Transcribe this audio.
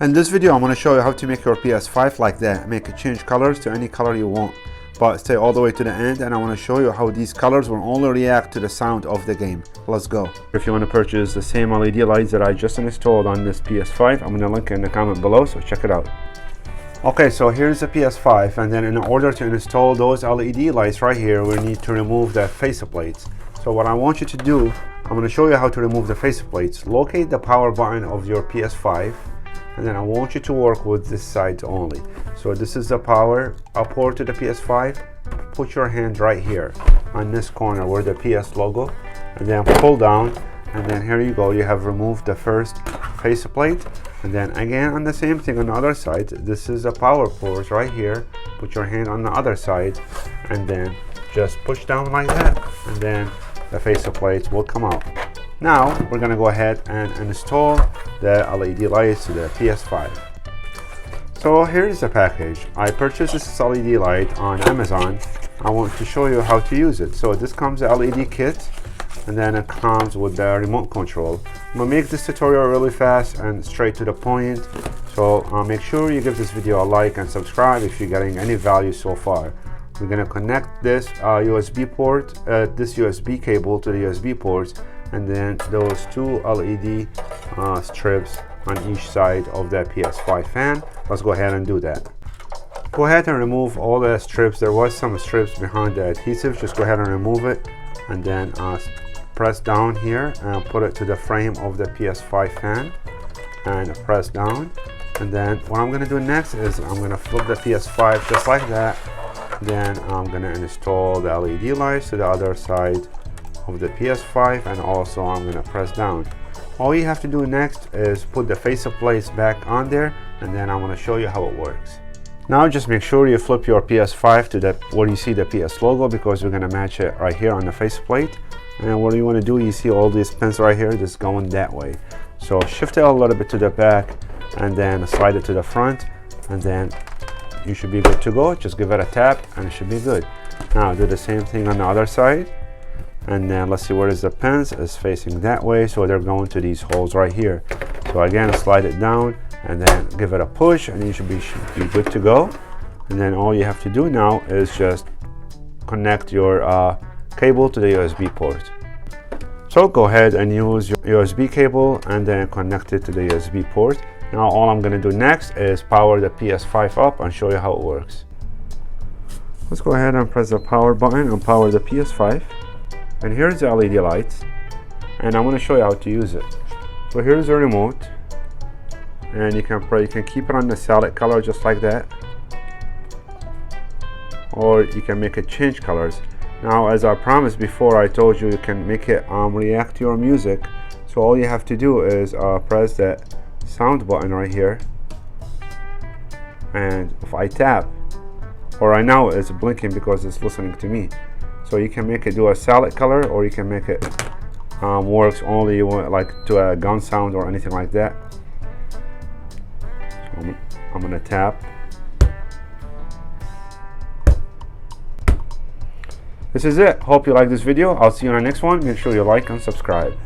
In this video, I'm going to show you how to make your PS5 like that. Make it change colors to any color you want, but stay all the way to the end, and I want to show you how these colors will only react to the sound of the game. Let's go. If you want to purchase the same LED lights that I just installed on this PS5, I'm going to link it in the comment below, so check it out. Okay, so here's the PS5, and then in order to install those LED lights right here, we need to remove the faceplates. So what I want you to do, I'm going to show you how to remove the faceplates. Locate the power button of your PS5, and then I want you to work with this side only. So this is the power port to the PS5. Put your hand right here on this corner where the PS logo, and then pull down, and then here you go, you have removed the first faceplate. And then again on the same thing on the other side, this is the power port right here. Put your hand on the other side, and then just push down like that, and then the faceplates will come out. Now we're gonna go ahead and install the LED lights to the PS5. So here's the package. I purchased this LED light on Amazon. I want to show you how to use it. So this comes the LED kit, and then it comes with the remote control. I'm gonna make this tutorial really fast and straight to the point. So make sure you give this video a like and subscribe if you're getting any value so far. We're gonna connect this USB port, this USB cable to the USB ports, and then those two LED strips on each side of the PS5 fan. Let's go ahead and do that. Go ahead and remove all the strips. There was some strips behind the adhesive. Just go ahead and remove it, and then press down here and put it to the frame of the PS5 fan, and press down. And then what I'm gonna do next is I'm gonna flip the PS5 just like that. Then I'm gonna install the LED lights to the other side of the PS5, and also I'm gonna press down. All you have to do next is put the faceplates back on there, and then I'm gonna show you how it works. Now just make sure you flip your PS5 to where you see the PS logo, because we're gonna match it right here on the faceplate. And what you want to do, you see all these pins right here just going that way. So shift it a little bit to the back, and then slide it to the front, and then you should be good to go. Just give it a tap and it should be good. Now do the same thing on the other side, and then let's see where is the pins. Is facing that way, so they're going to these holes right here. So again, slide it down and then give it a push, and you should be good to go. And then all you have to do now is just connect your cable to the USB port. So go ahead and use your USB cable and then connect it to the USB port. Now all I'm going to do next is power the PS5 up and show you how it works. Let's go ahead and press the power button and power the PS5. And here's the LED lights, and I'm going to show you how to use it. So here's the remote, and you can keep it on the solid color just like that, or you can make it change colors. Now, as I promised before, I told you can make it react to your music. So all you have to do is press that sound button right here, and if I tap, or right now it's blinking because it's listening to me. So you can make it do a solid color, or you can make it works only like to a gun sound or anything like that. So I'm gonna tap. This is it. Hope you like this video. I'll see you on the next one. Make sure you like and subscribe.